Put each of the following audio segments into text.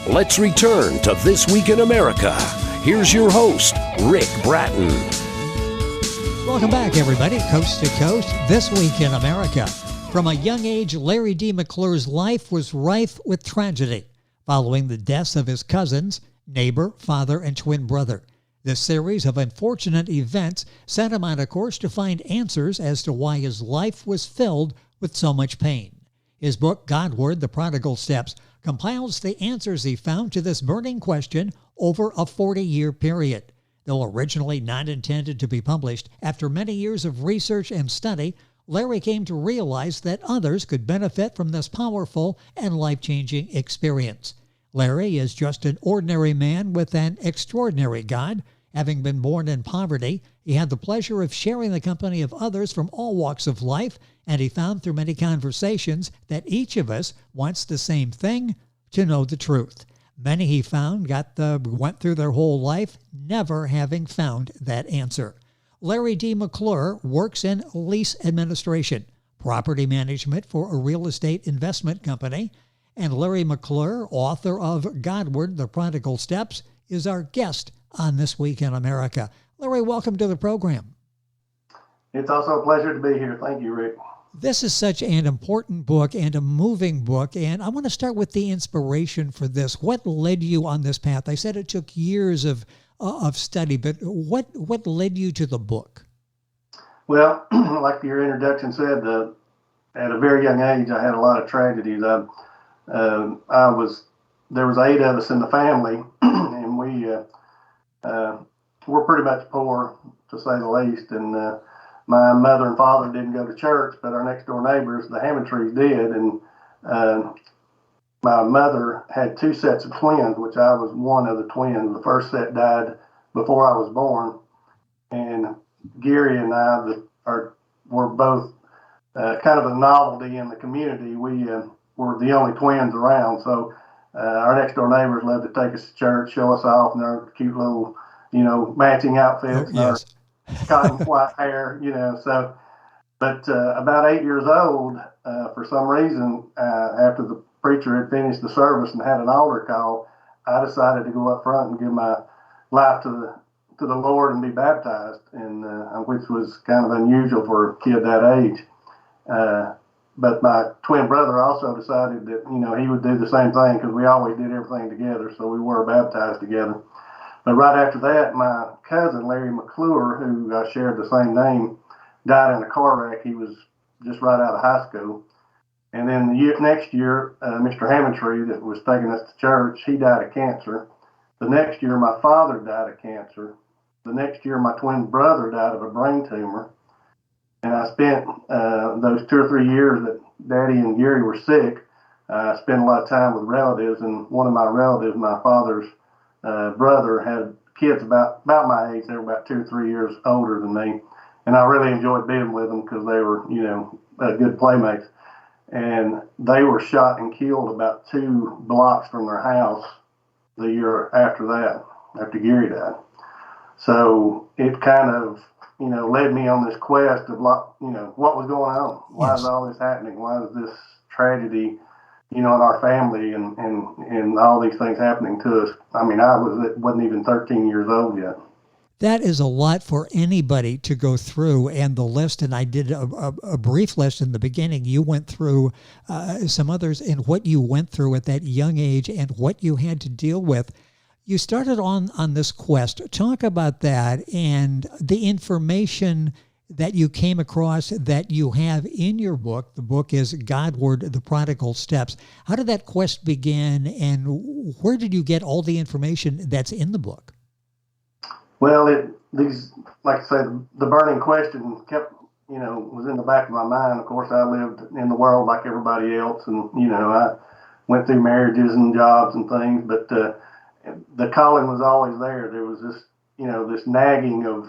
Let's return to This Week in America. Here's your host, Rick Bratton. Welcome back, everybody. Coast to coast, This Week in America. From a young age, Larry D. McClure's life was rife with tragedy following the deaths of his cousins, neighbor, father, and twin brother. This series of unfortunate events set him on a course to find answers as to why his life was filled with so much pain. His book, Godward, The Prodigal Steps, compiles the answers he found to this burning question over a 40-year period. Though originally not intended to be published, after many years of research and study, Larry came to realize that others could benefit from this powerful and life-changing experience. Larry is just an ordinary man with an extraordinary God. Having been born in poverty, he had the pleasure of sharing the company of others from all walks of life, and he found through many conversations that each of us wants the same thing, to know the truth. Many he found went through their whole life never having found that answer. Larry D. McClure works in lease administration, property management for a real estate investment company, and Larry McClure, author of Godward, The Prodigal Steps, is our guest on This Week in America. Larry, welcome to the program. It's also a pleasure to be here. Thank you, Rick. This is such an important book and a moving book, and I want to start with the inspiration for this. What led you on this path? I said it took years of study, but what led you to the book? Well, like your introduction said, at a very young age, I had a lot of tragedies. There was 8 of us in the family, and we were pretty much poor, to say the least. And my mother and father didn't go to church, but our next door neighbors, the Hammontrees, did. And my mother had 2 sets of twins, which I was one of the twins. The first set died before I was born. And Gary and I were both kind of a novelty in the community. We were the only twins around. So our next door neighbors loved to take us to church, show us off in their cute little, matching outfits. Yes. And our cotton white hair, so. But about 8 years old, for some reason, after the preacher had finished the service and had an altar call, I decided to go up front and give my life to the Lord and be baptized, and which was kind of unusual for a kid that age. But my twin brother also decided that, he would do the same thing, because we always did everything together, so we were baptized together. But right after that, my cousin, Larry McClure, who I shared the same name, died in a car wreck. He was just right out of high school. And then the next year, Mr. Hammontree, that was taking us to church, he died of cancer. The next year, my father died of cancer. The next year, my twin brother died of a brain tumor. And I spent those 2 or 3 years that Daddy and Gary were sick, I spent a lot of time with relatives. And one of my relatives, my father's brother, had kids about my age. They were about 2 or 3 years older than me. And I really enjoyed being with them because they were, good playmates. And they were shot and killed about 2 blocks from their house the year after that, after Gary died. So it kind of, led me on this quest of, what was going on? Why is all this happening? Why is this tragedy, in our family and all these things happening to us? I mean, wasn't even 13 years old yet. That is a lot for anybody to go through, and the list, and I did a brief list in the beginning. You went through some others and what you went through at that young age and what you had to deal with. You started on this quest. Talk about that and the information that you came across that you have in your book. The book is Godward, The Prodigal Steps. How did that quest begin, and where did you get all the information that's in the book? Well, like I said, the burning question kept, was in the back of my mind. Of course, I lived in the world like everybody else, and, I went through marriages and jobs and things, but the calling was always there. There was this, this nagging of,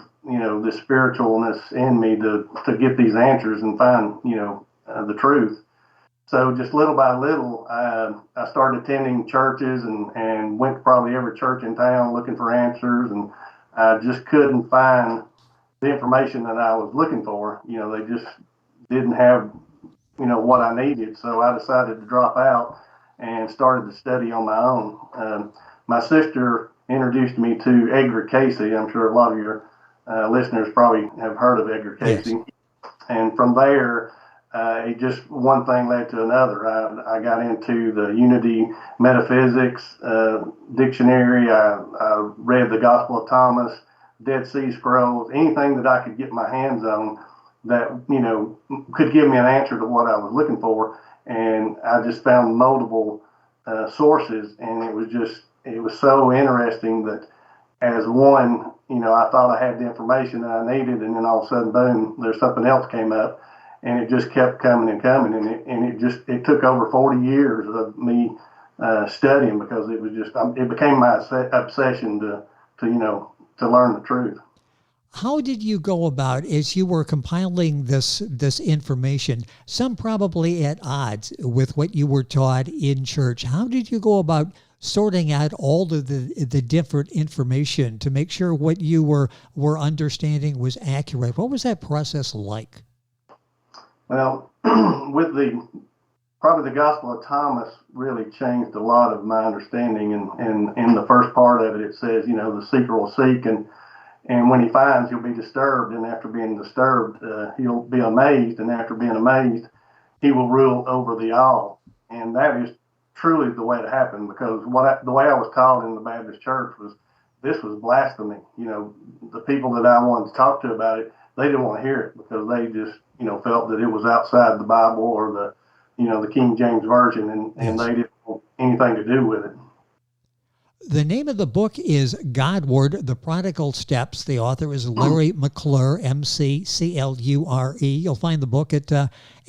this spiritualness in me to get these answers and find, the truth. So just little by little, I started attending churches and went to probably every church in town looking for answers, and I just couldn't find the information that I was looking for. They just didn't have, what I needed. So I decided to drop out and started to study on my own. My sister introduced me to Edgar Cayce. I'm sure a lot of your listeners probably have heard of Edgar Cayce. Yes. And from there, it just one thing led to another. I got into the Unity Metaphysics Dictionary. I read the Gospel of Thomas, Dead Sea Scrolls, anything that I could get my hands on that, could give me an answer to what I was looking for. And I just found multiple sources, and it was so interesting that as one, I thought I had the information that I needed, and then all of a sudden, boom, there's something else came up, and it just kept coming and coming, and it took over 40 years of me studying, because it became my obsession to learn the truth. How did you go about, as you were compiling this information, some probably at odds with what you were taught in church? How did you go about sorting out all of the different information to make sure what you were understanding was accurate? What was that process like? Well, with probably the Gospel of Thomas really changed a lot of my understanding. And in the first part of it says, the seeker will seek, and when he finds, he'll be disturbed. And after being disturbed, he'll be amazed. And after being amazed, he will rule over the all. And that is truly the way it happened, because the way I was taught in the Baptist church was this was blasphemy. The people that I wanted to talk to about it, they didn't want to hear it, because they just, felt that it was outside the Bible or the King James Version, and Yes. they didn't want anything to do with it. The name of the book is Godward, The Prodigal Steps. The author is Larry McClure, McClure. You'll find the book at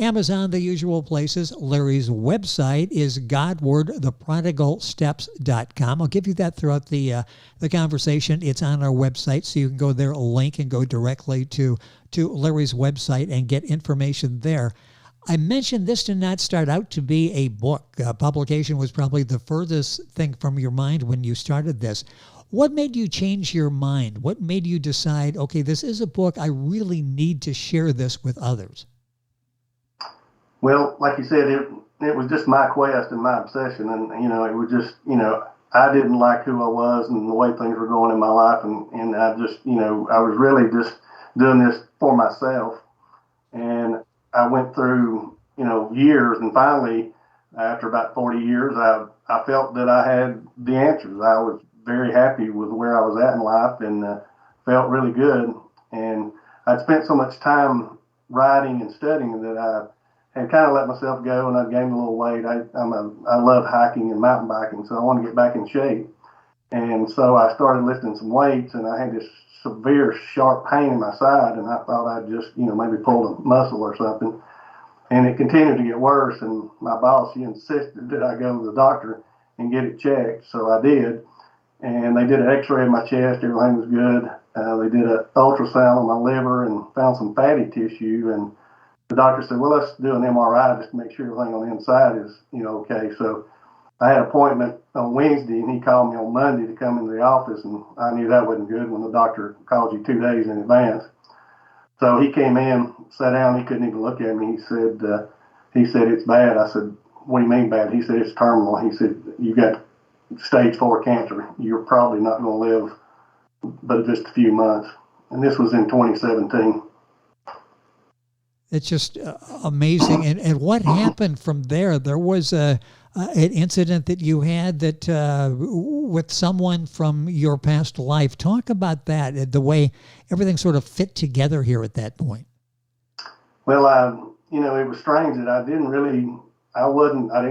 Amazon, the usual places. Larry's website is godwardtheprodigalsteps.com. I'll give you that throughout the conversation. It's on our website, so you can go there, a link, and go directly to Larry's website and get information there. I mentioned this did not start out to be a book. Publication was probably the furthest thing from your mind when you started this. What made you change your mind? What made you decide, okay, this is a book, I really need to share this with others? Well, like you said, it was just my quest and my obsession. And, it was just, I didn't like who I was and the way things were going in my life. And I just, I was really just doing this for myself. And I went through, years, and finally, after about 40 years, I felt that I had the answers. I was very happy with where I was at in life, and felt really good. And I'd spent so much time writing and studying that I had kind of let myself go, and I'd gained a little weight. I love hiking and mountain biking, so I wanted to get back in shape. And so I started lifting some weights, and I had this severe sharp pain in my side, and I thought I'd just, maybe pulled a muscle or something. And it continued to get worse, and my boss, she insisted that I go to the doctor and get it checked. So I did, and they did an x-ray of my chest. Everything was good. They did an ultrasound on my liver and found some fatty tissue, and the doctor said, well, let's do an MRI just to make sure everything on the inside is, okay. So I had an appointment on Wednesday, and he called me on Monday to come into the office, and I knew that wasn't good when the doctor calls you 2 days in advance. So he came in, sat down, he couldn't even look at me. He said, it's bad. I said, what do you mean bad? He said, it's terminal. He said, you got stage 4 cancer. You're probably not going to live but just a few months. And this was in 2017. It's just amazing. And what happened from there? There was an incident that you had that with someone from your past life. Talk about that, the way everything sort of fit together here at that point. Well, it was strange that I didn't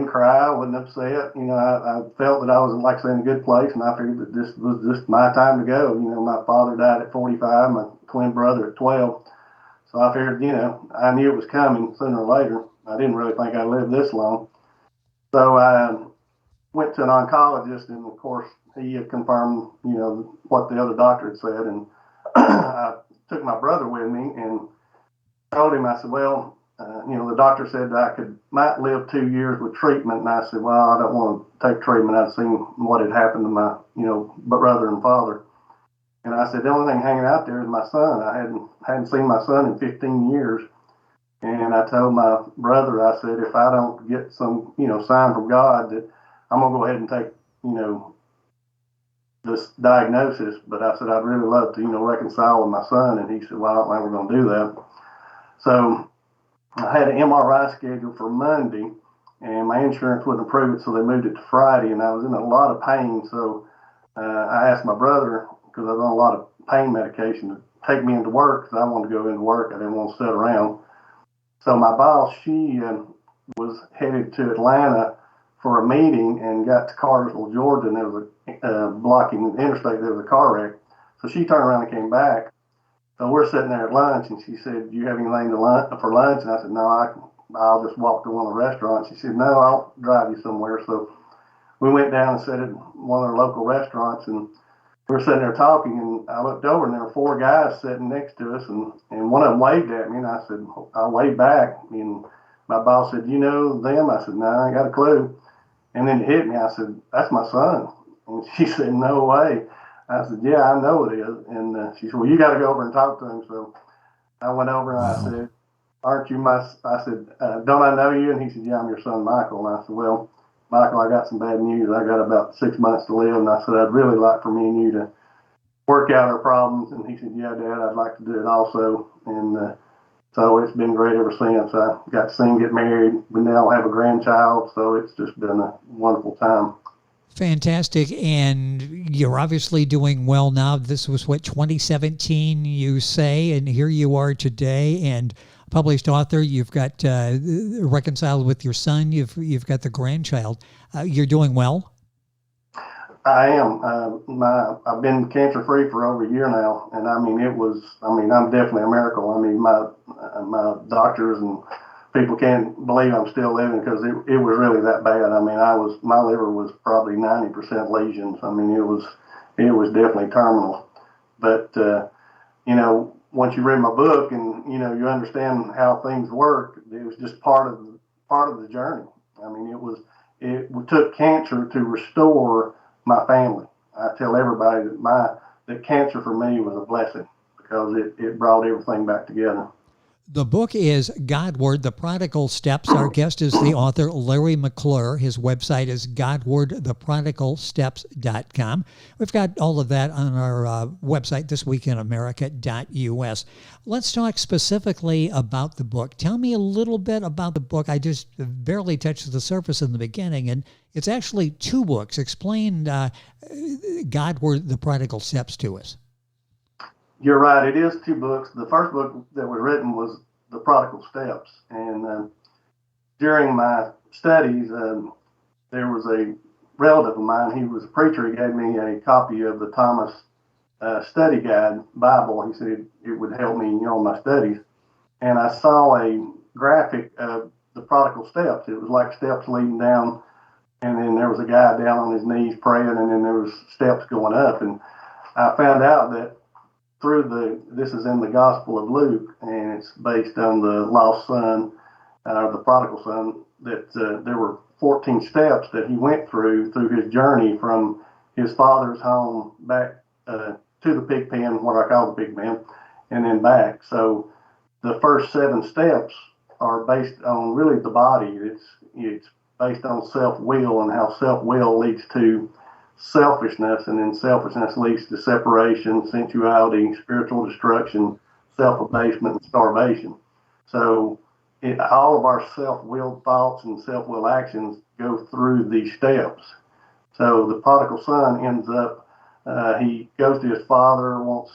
cry, I wasn't upset. I felt that I was, like I said, in a good place, and I figured that this was just my time to go. My father died at 45, my twin brother at 12. So I figured, I knew it was coming sooner or later. I didn't really think I'd live this long. So I went to an oncologist, and of course, he had confirmed, what the other doctor had said. And I took my brother with me and told him, I said, well, the doctor said that I might live 2 years with treatment. And I said, well, I don't want to take treatment. I've seen what had happened to my, brother and father. And I said, the only thing hanging out there is my son. I hadn't seen my son in 15 years. And I told my brother, I said, if I don't get some, sign from God, that I'm going to go ahead and take, this diagnosis. But I said, I'd really love to, reconcile with my son. And he said, well, I don't think we're going to do that. So I had an MRI scheduled for Monday, and my insurance wouldn't approve it, so they moved it to Friday, and I was in a lot of pain. So I asked my brother, because I was on a lot of pain medication, to take me into work, because I wanted to go into work. I didn't want to sit around. So my boss, she was headed to Atlanta for a meeting and got to Cartersville, Georgia, and there was a blocking the interstate. There was a car wreck. So she turned around and came back. So we're sitting there at lunch, and she said, "Do you have anything for lunch?" And I said, "No, I'll just walk to one of the restaurants." She said, "No, I'll drive you somewhere." So we went down and sat at one of the local restaurants, and we were sitting there talking, and I looked over, and there were four guys sitting next to us, and one of them waved at me, and I said, I waved back, and my boss said, "You know them?" I said, "No, I ain't got a clue." And then it hit me. I said, "That's my son." And she said, "No way." I said, "Yeah, I know it is." And she said, "Well, you got to go over and talk to him." So I went over and I said, "Aren't you my?" I said, "Don't I know you?" And he said, "Yeah, I'm your son, Michael." And I said, "Well, Michael, I got some bad news. I got about 6 months to live." And I said, "I'd really like for me and you to work out our problems." And he said, "Yeah, Dad, I'd like to do it also." And so it's been great ever since. I got to see him get married. We now have a grandchild. So it's just been a wonderful time. Fantastic. And you're obviously doing well now. This was 2017, you say, and here you are today, and published author. You've got reconciled with your son. You've got the grandchild. You're doing well. I am. I've been cancer free for over a year now, and I'm definitely a miracle. I mean, my doctors and people can't believe I'm still living, because it was really that bad. I mean, my liver was probably 90% lesions. I mean, it was definitely terminal. But once you read my book and you understand how things work, it was just part of the journey. I mean, it took cancer to restore my family. I tell everybody that cancer for me was a blessing, because it brought everything back together. The book is Godward, The Prodigal Steps. Our guest is the author, Larry McClure. His website is godwardtheprodigalsteps.com. We've got all of that on our website, thisweekinamerica.us. Let's talk specifically about the book. Tell me a little bit about the book. I just barely touched the surface in the beginning, and it's actually 2 books. Explain Godward, The Prodigal Steps to us. You're right. It is 2 books. The first book that was written was The Prodigal Steps. And during my studies, there was a relative of mine. He was a preacher. He gave me a copy of the Thomas Study Guide Bible. He said it would help me on my studies. And I saw a graphic of the Prodigal Steps. It was like steps leading down, and then there was a guy down on his knees praying, and then there was steps going up. And I found out that this is in the Gospel of Luke, and it's based on the lost son, the prodigal son, that there were 14 steps that he went through his journey from his father's home back to the pig pen, what I call the pig pen, and then back. So the first 7 steps are based on really the body. It's based on self-will, and how self-will leads to selfishness, and then selfishness leads to separation, sensuality, spiritual destruction, self-abasement, and starvation. So all of our self-willed thoughts and self-willed actions go through these steps. So the prodigal son ends up, he goes to his father, wants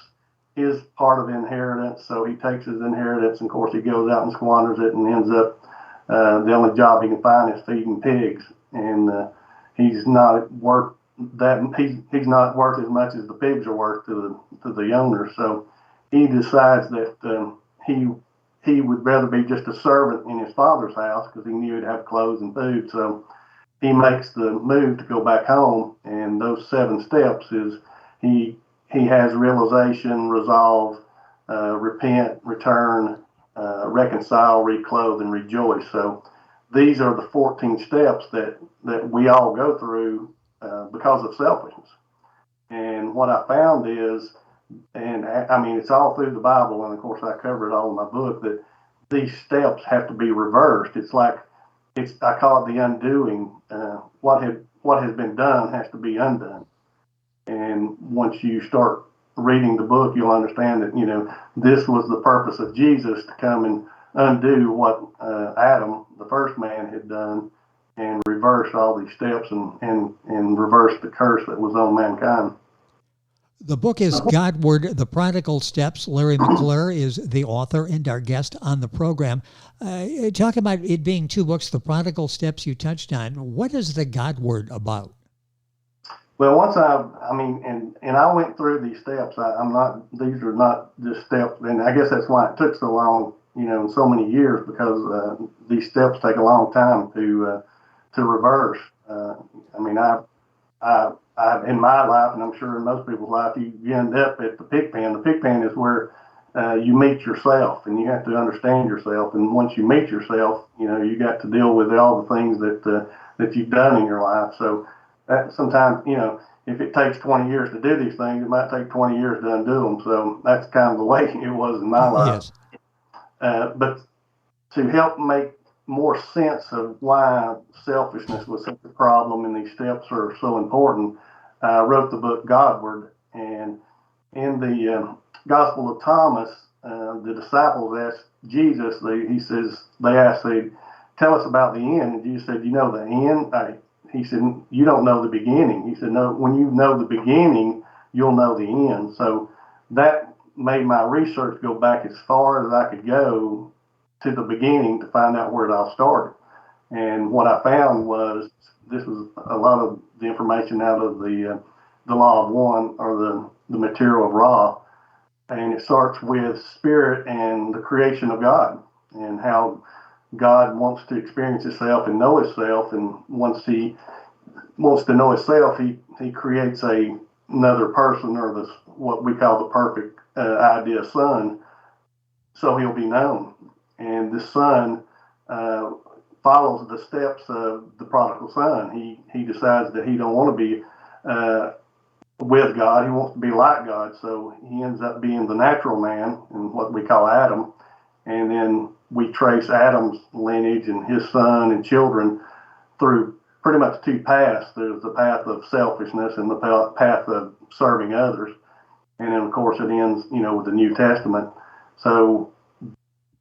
his part of the inheritance, so he takes his inheritance, and of course he goes out and squanders it, and ends up, the only job he can find is feeding pigs, and he's not worth he's not worth as much as the pigs are worth to the owner. So he decides that he would rather be just a servant in his father's house, because he knew he'd have clothes and food. So he makes the move to go back home, and those 7 steps is he has realization, resolve, repent, return, reconcile, reclothe, and rejoice. So these are the 14 steps that we all go through because of selfishness. And what I found is, and I mean, it's all through the Bible, and of course I cover it all in my book, that these steps have to be reversed. I call it the undoing. What has been done has to be undone. And once you start reading the book, you'll understand that, this was the purpose of Jesus, to come and undo what Adam, the first man, had done, and reverse all these steps and reverse the curse that was on mankind. The book is Godward, The Prodigal Steps. Larry McClure is the author and our guest on the program. Talk about it being two books, The Prodigal Steps you touched on. What is the Godward about? Well, once I went through these steps. These are not just steps, and I guess that's why it took so long, so many years, because these steps take a long time to reverse. I in my life, and I'm sure in most people's life, you end up at the pig pen. The pig pen is where you meet yourself, and you have to understand yourself. And once you meet yourself, you got to deal with all the things that you've done in your life. So that sometimes, if it takes 20 years to do these things, it might take 20 years to undo them. So that's kind of the way it was in my life. Yes. But to help make more sense of why selfishness was such a problem and these steps are so important, I wrote the book Godward. And in the Gospel of Thomas, the disciples asked Jesus, they asked, tell us about the end. And Jesus said, the end? He said, you don't know the beginning. He said, no, when you know the beginning, you'll know the end. So that made my research go back as far as I could go to the beginning to find out where it all started. And what I found was this was a lot of the information out of the Law of One, or the material of Ra. And it starts with spirit and the creation of God, and how God wants to experience himself and know himself. And once he wants to know himself, he creates another person, or what we call the perfect idea son, so he'll be known. And the son follows the steps of the prodigal son. He decides that he don't want to be with God. He wants to be like God. So he ends up being the natural man, and what we call Adam. And then we trace Adam's lineage and his son and children through pretty much two paths. There's the path of selfishness and the path of serving others. And then, of course, it ends, with the New Testament. So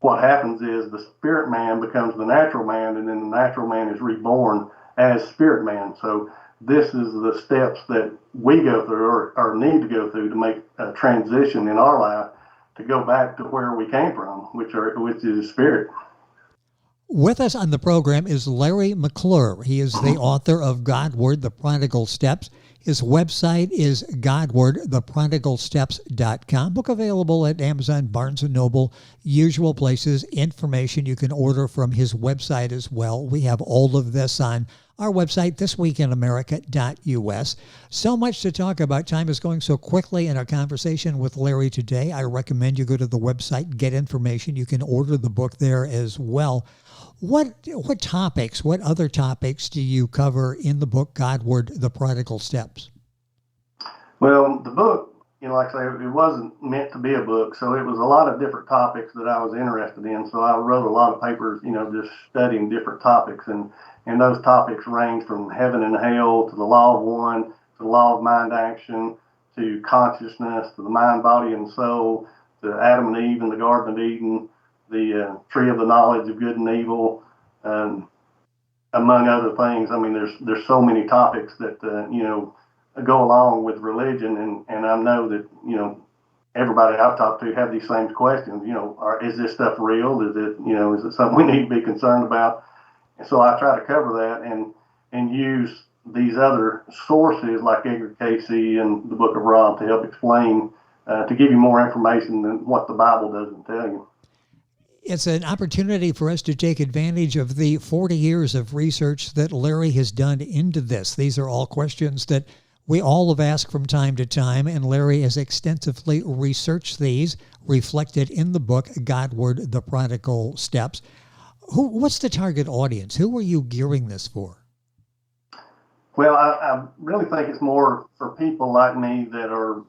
what happens is the spirit man becomes the natural man, and then the natural man is reborn as spirit man. So this is the steps that we go through, or need to go through, to make a transition in our life to go back to where we came from, which is spirit. With us on the program is Larry McClure. He is the author of Godward, The Prodigal Steps. His website is Godward, theprodigalsteps.com. Book available at Amazon, Barnes & Noble, usual places. Information you can order from his website as well. We have all of this on our website, thisweekinamerica.us. So much to talk about. Time is going so quickly in our conversation with Larry today. I recommend you go to the website, get information. You can order the book there as well. What other topics do you cover in the book Godward, The Prodigal Steps? Well, the book, like I say, it wasn't meant to be a book, so it was a lot of different topics that I was interested in. So I wrote a lot of papers, just studying different topics, and those topics range from heaven and hell to the Law of One, to the Law of Mind Action, to consciousness, to the mind, body, and soul, to Adam and Eve in the Garden of Eden, the tree of the knowledge of good and evil, among other things. I mean, there's so many topics that go along with religion, and I know that everybody I've talked to have these same questions. Is this stuff real? Is it something we need to be concerned about? And so I try to cover that and use these other sources like Edgar Cayce and the Book of Ra to help explain, to give you more information than what the Bible doesn't tell you. It's an opportunity for us to take advantage of the 40 years of research that Larry has done into this. These are all questions that we all have asked from time to time, and Larry has extensively researched these, reflected in the book, Godward, The Prodigal Steps. What's the target audience? Who are you gearing this for? Well, I really think it's more for people like me that are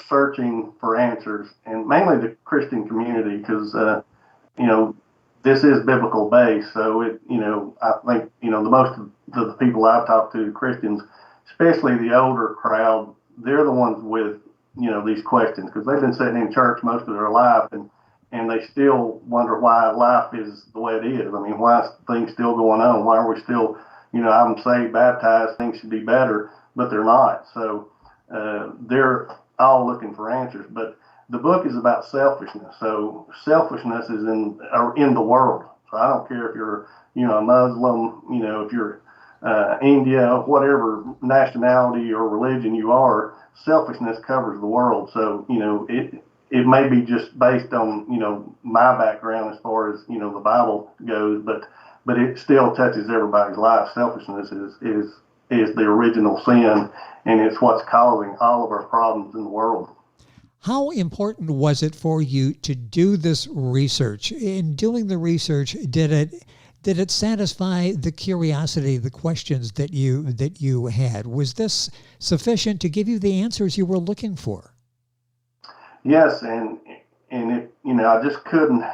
searching for answers, and mainly the Christian community, because this is biblical based. So I think, the most of the people I've talked to, Christians, especially the older crowd, they're the ones with, these questions, because they've been sitting in church most of their life, and they still wonder why life is the way it is. I mean, why is things still going on? Why are we still, I'm saved, baptized, things should be better, but they're not. So they're all looking for answers. But the book is about selfishness. So selfishness is in the world. So I don't care if you're, a Muslim, if you're India, whatever nationality or religion you are, selfishness covers the world. So, it may be just based on, my background as far as, the Bible goes, but it still touches everybody's life. Selfishness is the original sin, and it's what's causing all of our problems in the world. How important was it for you to do this research? In doing the research, did it satisfy the curiosity, the questions that you had? Was this sufficient to give you the answers you were looking for? Yes, and it, I just couldn't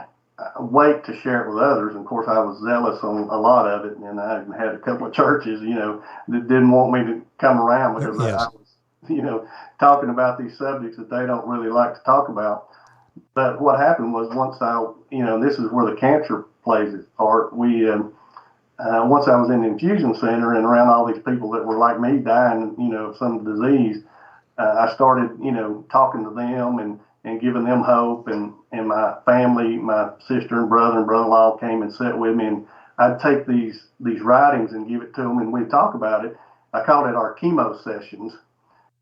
wait to share it with others. And of course, I was zealous on a lot of it, and I had a couple of churches, that didn't want me to come around because I was, talking about these subjects that they don't really like to talk about. But what happened was, once this is where the cancer plays its part. Once I was in the infusion center and around all these people that were like me, dying, of some disease, I started, talking to them and giving them hope, and my family, my sister and brother-in-law came and sat with me, and I'd take these writings and give it to them, and we'd talk about it. I called it our chemo sessions,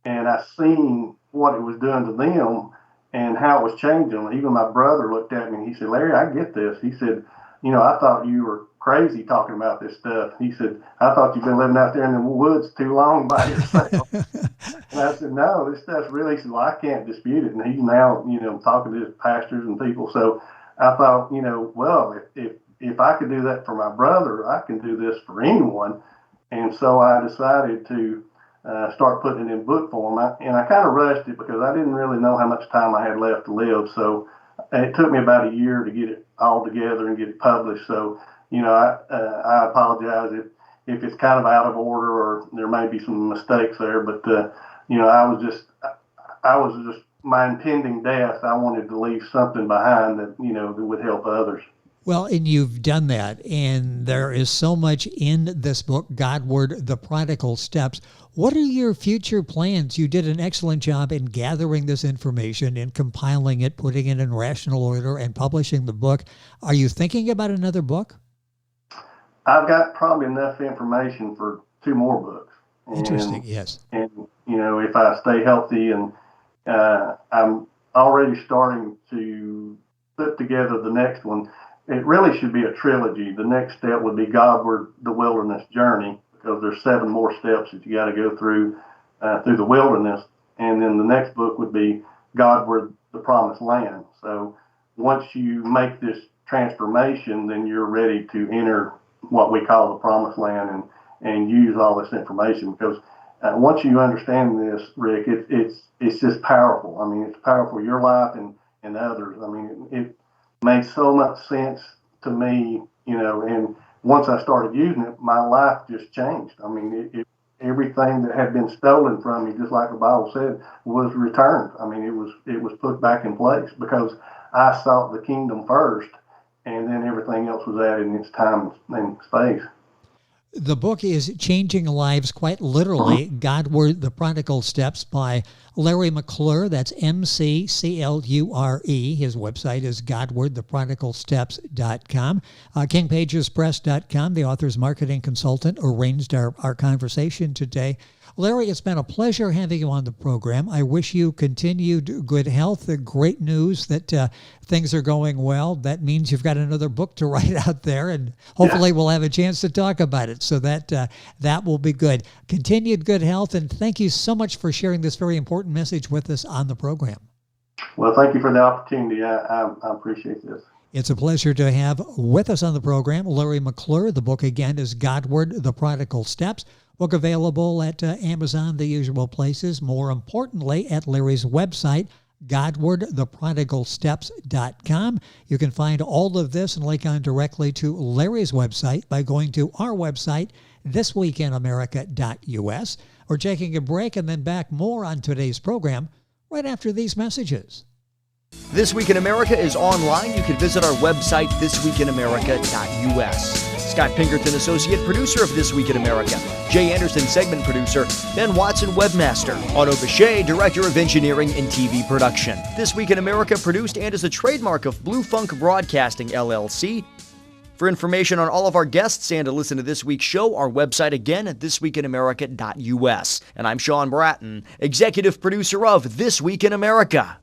and I seen what it was doing to them and how it was changing them. Even my brother looked at me and he said, "Larry, I get this." He said, "I thought you were crazy talking about this stuff." He said, "I thought you've been living out there in the woods too long by yourself." And I said, "No, this stuff's really," he said, "Well, I can't dispute it." And he's now, talking to his pastors and people. So I thought, well, if I could do that for my brother, I can do this for anyone. And so I decided to start putting it in book form. And I kind of rushed it because I didn't really know how much time I had left to live. So it took me about a year to get it all together and get it published. So, I apologize if it's kind of out of order or there may be some mistakes there. But, I was just my impending death. I wanted to leave something behind that, that would help others. Well, and you've done that, and there is so much in this book, Godward, The Prodigal Steps. What are your future plans? You did an excellent job in gathering this information and compiling it, putting it in rational order, and publishing the book. Are you thinking about another book? I've got probably enough information for 2 more books. Interesting, yes. And, if I stay healthy, and I'm already starting to put together the next one. It really should be a trilogy. The next step would be Godward, the Wilderness Journey, because there's 7 more steps that you got to go through the wilderness. And then the next book would be Godward, the Promised Land. So once you make this transformation, then you're ready to enter what we call the Promised Land and use all this information. Because once you understand this, Rick, it's just powerful. I mean, it's powerful for your life and others. I mean, it made so much sense to me, and once I started using it, my life just changed. I mean, everything that had been stolen from me, just like the Bible said, was returned. I mean, it was put back in place because I sought the kingdom first, and then everything else was added in its time and space. The book is changing lives quite literally. Godward, The Prodigal Steps by Larry McClure. That's McClure. His website is godwardtheprodigalsteps.com. KingPagesPress.com, the author's marketing consultant, arranged our conversation today. Larry, it's been a pleasure having you on the program. I wish you continued good health. Great news that things are going well. That means you've got another book to write out there, and hopefully we'll have a chance to talk about it. So that will be good. Continued good health, and thank you so much for sharing this very important message with us on the program. Well, thank you for the opportunity. I appreciate this. It's a pleasure to have with us on the program Larry McClure. The book, again, is Godward, The Prodigal Steps. Book available at Amazon, the usual places. More importantly, at Larry's website, Godward, theprodigalsteps.com. You can find all of this and link on directly to Larry's website by going to our website, thisweekinamerica.us, or taking a break and then back more on today's program right after these messages. This Week in America is online. You can visit our website, thisweekinamerica.us. Scott Pinkerton, Associate Producer of This Week in America. Jay Anderson, Segment Producer. Ben Watson, Webmaster. Otto Bechet, Director of Engineering and TV Production. This Week in America produced and is a trademark of Blue Funk Broadcasting, LLC. For information on all of our guests and to listen to this week's show, our website again at thisweekinamerica.us. And I'm Sean Bratton, Executive Producer of This Week in America.